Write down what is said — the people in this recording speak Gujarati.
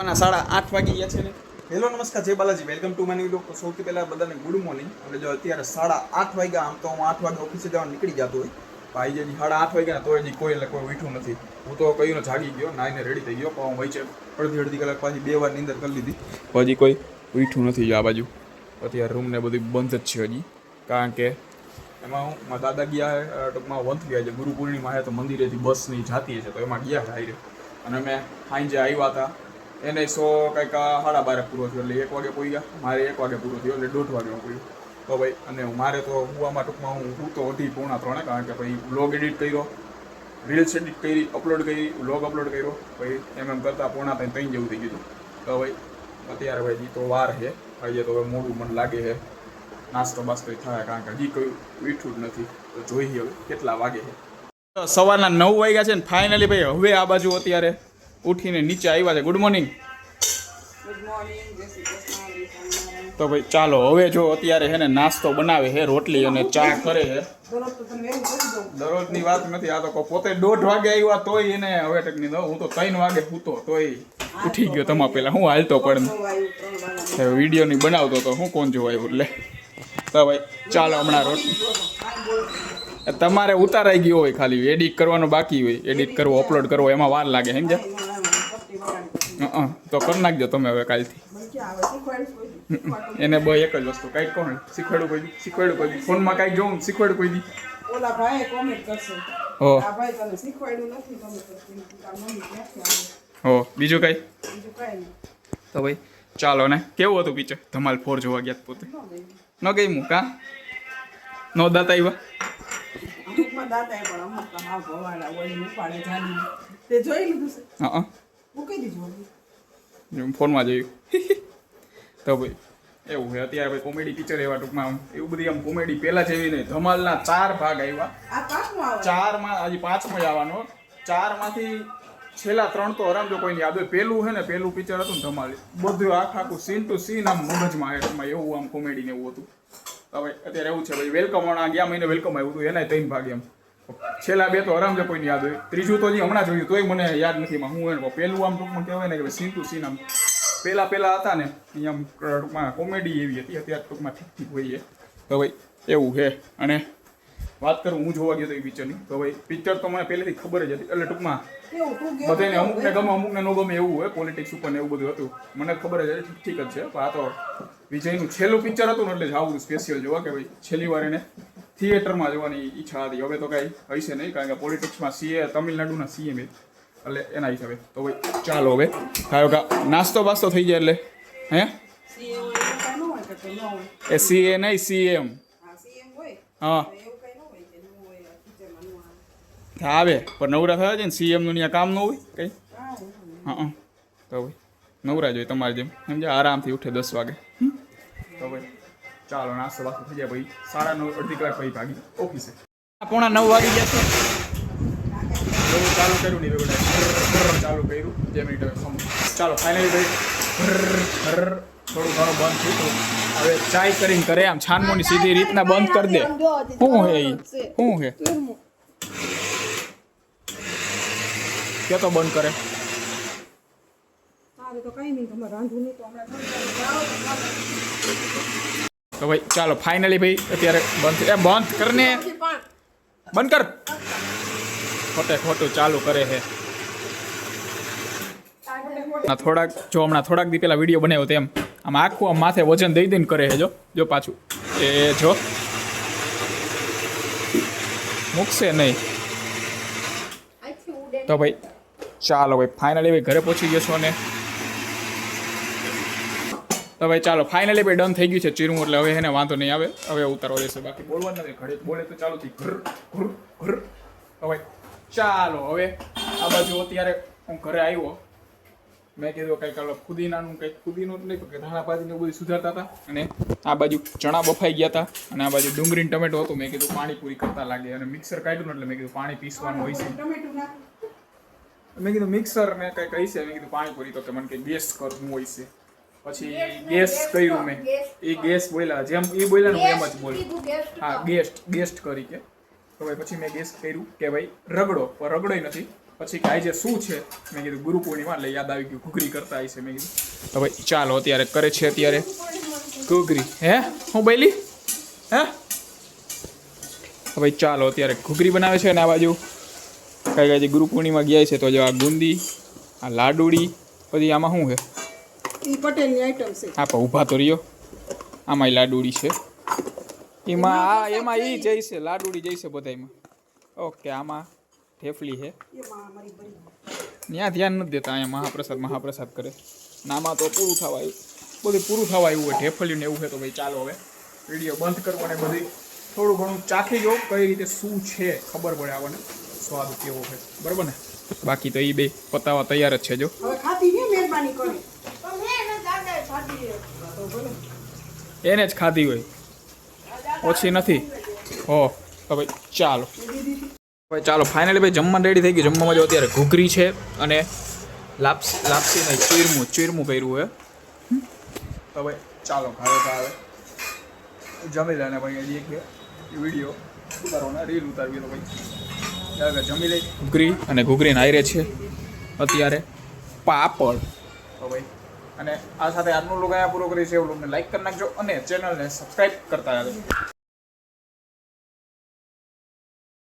8:30 વાગી ગયા છે ને. હેલો નમસ્કાર, જય Balaji, welcome to my new. સૌથી પહેલાં બધાને ગુડ મોર્નિંગ. અને જો અત્યારે 8:30 વાગ્યા, આમ તો હું 8 વાગે ઓફિસે જવાનું નીકળી જતો હોય. ભાઈ જે 8:30 વાગ્યા ને તો હજી કોઈ ઉઠ્યું નથી. હું તો કહીને જાગી ગયો, નાઈને રેડી થઈ ગયો, પણ વહી છે અડધી કલાક પાછી 2 વાર નીંદર કરી લીધી. હજી કોઈ ઉઠ્યું નથી આ બાજુ. અત્યારે રૂમ ને બધું બંધ જ છે હજી, કારણ કે એમાં હું મારા દાદા ગયા ટૂંકમાં વંથ ગયા છે. ગુરુ પૂર્ણિમા છે તો મંદિરેથી બસની જાતી છે તો એમાં ગયા હાઈરે. અને અમે સાંજે આવ્યા હતા એને શો કંઈક 12:30 પૂરો થયો, એટલે 1 વાગે પોઈ ગયા. મારે 1 વાગે પૂરો થયો, એટલે 1:30 વાગે હું પૂર્યો તો ભાઈ. અને મારે તો હુવામાં ટૂંકમાં હું તો 2:30-3, કારણ કે ભાઈ વ્લોગ એડિટ કર્યો, રીલ્સ એડિટ કરી, અપલોડ કરી, વ્લોગ અપલોડ કર્યો, ભાઈ એમ કરતાં 2:30 જેવું થઈ ગયું. તો ભાઈ અત્યારે ભાઈ તો વાર છે, ભાઈ તો મોડું મને લાગે છે. નાસ્તો બાસ્તો થાય, કારણ કે હજી કોઈ ઉઠ્યું જ નથી. તો જોઈએ હવે કેટલા વાગે છે. સવારના 9 વાગ્યા છે ને ફાઇનલી ભાઈ હવે આ બાજુ અત્યારે ઉઠીને નીચે આવ્યા છે. Good morning. તો ભાઈ ચાલો હવે જો અત્યારે છે ને નાસ્તો બનાવે છે, રોટલી અને ચા કરે છે. દરરોજની વાત નથી, આ તો પોતે 1:30 વાગે આવ્યા તોય એને હવે ટકની દો. હું તો 3 વાગે સૂતો તોય ઉઠી ગયો તમા પહેલાં. હું હાલતો પણ વિડીયો નહીં બનાવતો તો હું કોણ જોવાયું. એટલે તો ભાઈ ચાલો હમણાં રોટલી તમારે ઉતારાઈ ગયો હોય, ખાલી એડિટ કરવાનો બાકી હોય, એડિટ કરવો, અપલોડ કરવો, એમાં વાર લાગે સમજ્યા. તો કરી નાખજો તમે હવે કાલથી. એને બે એક જ વસ્તુ કાંઈક કોણ શીખવાડું કોઈ દી ફોનમાં કાંઈક જોઉં શીખવાડું કોઈ દી. ઓલા ભાઈ કોમેન્ટ કરશે હો આ ભાઈ તને શીખવાડ્યું નથી, તમે હો બીજું કાંઈ બીજું કાંઈ નહીં. તો ભાઈ ચાલો ને. કેવું હતું પિક્ચર? ધમાલ 4 જોવા ગયા પોતે ન ગઈ હું કા નો દાતા આવ્યા અમુકમાં દાદાએ પણ અમુક તો હા ભવાડા ઓલી ઉપાડે જાની તે જોઈ લીધું છે. હા મૂકી દીધું ફોનમાં જોયું. તો ભાઈ એવું છે અત્યારે ભાઈ કોમેડી પિક્ચર એવા ટૂંકમાં એવું બધી આમ કોમેડી પહેલાં જેવી નહીં. ધમાલના 4 ભાગ આવ્યા. આ પાછું આવે 4માં હજી 5મો આવવાનો. 4માંથી છેલ્લા 3 તો આરામ જો કોઈને યાદ હોય. પેલું છે ને પેલું પિક્ચર હતું ને ધમાલ, બધું આખું સીન ટુ સીન આમ મગજમાં એમાં એવું આમ કોમેડી ને એવું હતું. હવે અત્યારે એવું છે ભાઈ વેલકમ હમણાં ગયા મહિને વેલકમ આવ્યું હતું, એના 3 ભાગ એમ. છેલ્લા 2 તો આરામ જો કોઈને યાદ હોય. ત્રીજું તો હજી હમણાં જોયું તોય મને યાદ નથી. એમાં હું એને પેલું આમ ટૂંકમાં કહેવાય ને કે સીન ટુ સીન આમ પહેલાં હતા ને અહીંયા આમ ટૂંકમાં કોમેડી એવી હતી. અત્યારે ટૂંકમાં ઠીક હોઈએ. તો ભાઈ એવું છે. અને વાત કરું હું જોવા ગયો હતો એ પિક્ચરની, તો ભાઈ પિક્ચર તો મને પહેલેથી ખબર જ હતી. એટલે ટૂંકમાં બધાને અમુકને ગમે અમુકને ન ગમે એવું હોય, પોલિટિક્સ ઉપર ને એવું બધું હતું. મને ખબર જ હતી ઠીક જ છે. પણ આ તો વિજયનું છેલ્લું પિક્ચર હતું ને એટલે જ આવું સ્પેશિયલ જોવા કે ભાઈ છેલ્લી વાર એને થિયેટરમાં જોવાની ઈચ્છા હતી. હવે તો કાંઈ હશે નહીં, કારણ કે પોલિટિક્સમાં સીએ તમિલનાડુના સીએમ એટલે એના હિસાબે. તો ભાઈ ચાલો હવે ખાયો નાસ્તો બાસ્તો થઈ જાય એટલે હે એ સીએ નહીં સીએમ. હા આવે પણ નવરા થયા છે ને સીએમનું ત્યાં કામ ન હોય કંઈ. હા તો ભાઈ નવરા જોઈએ તમારે જેમ સમજ્યા, આરામથી ઉઠે 10 વાગે. તો ભાઈ ચાલો નાસ્તો બાસ્તો થઈ જાય ભાઈ. 9:30 અડધી કલાક પછી ભાગી ઓફિસે. 8:45 વાગી ગયા છે. એવું ચાલુ કર્યું નહીં બધા ચાલુ કર્યું 2 મિનિટ. ચાલો ફાઇનલી ભાઈ થોડું ઘણું બંધ થયું. હવે ચાય કરીને કરે આમ છાનમોની સીધી રીતના બંધ કરી દે. શું હે એ શું હે કે તો બંધ કરે તો ભાઈ ચાલો ફાઇનલી ભાઈ અત્યારે બંધ કરને બંધ કર. ખોટું ચાલુ કરે છે. થોડાક જો હમણાં થોડાક દી પહેલા વિડીયો બનાવ્યો તેમ આમ આખું આમ માથે વજન દઈ દઈને કરે છે. જો પાછું એ જો મૂકશે નહીં. તો ભાઈ ચાલો ભાઈ ફાઇનલી ભાઈ ઘરે પહોંચી ગયો છો ને. તો ભાઈ ચાલો ફાઇનલી ભાઈ ડન થઈ ગયું છે ચીરું, એટલે હવે એને વાંધો નહીં આવે. હવે ઉતારવા દેશે, બાકી બોલવાનું નથી. ઘરે બોલે તો ચાલુ થઈ ઘર. તો ભાઈ ચાલો હવે આ બાજુ અત્યારે હું ઘરે આવ્યો. મેં કીધું કંઈક ફુદીનાનું ફુદીનું નહીં કે ધાણાભાજીને બધું સુધારતા હતા. અને આ બાજુ ચણા બફાઈ ગયા હતા અને આ બાજુ ડુંગળી ટમેટો હતું. મેં કીધું પાણીપુરી કરતા લાગે અને મિક્સર કાઢ્યું ને એટલે મેં કીધું પાણી પીસવાનું હોય છે. મેં કીધું મિક્સર ને કંઈક કહી છે. મેં કીધું પાણીપુરી તો કે મને કંઈ ગેસ કરવું હોય છે. પછી ગેસ કર્યું મેં. એ ગેસ બોલ્યા જેમ એ બોલ્યા ને એમ જ બોલ્યું. હા ગેસ્ટ કરી કે. તો ભાઈ પછી મેં ગેસ કર્યું કે ભાઈ રગડો, પણ રગડોય નથી. પછી કાંઈ જે શું છે મેં કીધું ગુરુ પૂર્ણિમા એટલે યાદ આવી ગયું ઘૂઘરી કરતા હશે મેં કીધું તો ભાઈ ચાલો અત્યારે કરે છે અત્યારે ઘૂઘરી હે હું બોલી હે ભાઈ ચાલો અત્યારે ઘૂઘરી બનાવે છે અને આ બાજુ કાંઈ કાંઈ ગુરુ પૂર્ણિમા ગયા છે તો જો આ ગુંદી આ લાડુડી પછી આમાં શું છે ઈ પટેલની આઈટમ છે હા પણ ઊભા તો રહ્યો આમાંય લાડુડી છે એમાં ઈ જઈશે લાડુડી જઈશે બધાયમાં ઓકે આમાં ઠેફલી છે એમાં અમારી બરી ત્યાં ધ્યાન નથી દેતા અહીંયા મહાપ્રસાદ કરે નામાં તો પૂરું થવા આવ્યું બધું પૂરું થવા આવ્યું હોય ઠેફલ્યું ને એવું છે તો ભાઈ ચાલો હવે વિડીયો બંધ કરવો ને બધી થોડું ઘણું ચાખી જો કઈ રીતે શું છે ખબર પડે આપણને સ્વાદ કેવો છે બરાબર ને બાકી તો એ બે પતાવા તૈયાર જ છે જો હવે ખાતી નહીં મહેરબાની કરી પણ મેં એને દાદા ખાધી તો બોલો એને જ ખાધી હોય ઓછી નથી હો તો ભાઈ ચાલો ભાઈ ચાલો ફાઇનલી ભાઈ જમવાનું રેડી થઈ ગયું જમવામાં જો અત્યારે ઘૂઘરી છે અને લાપસી નહીં ચીરમું કર્યું હોય તો ભાઈ ચાલો ભાવે જમી લે ને ભાઈ હજી એક બે વિડીયો ઉતારવાના રીલ ઉતારવી તો ભાઈ જમી લઈ ઘૂઘરી અને ઘૂઘરીને આયરે છે અત્યારે પાપડ તો ભાઈ અને આ સાથે આજનો લોક અહીંયા પૂરો કરી છે એવું લોકોને લાઈક કરી નાખજો અને ચેનલને સબસ્ક્રાઈબ કરતા રહેજો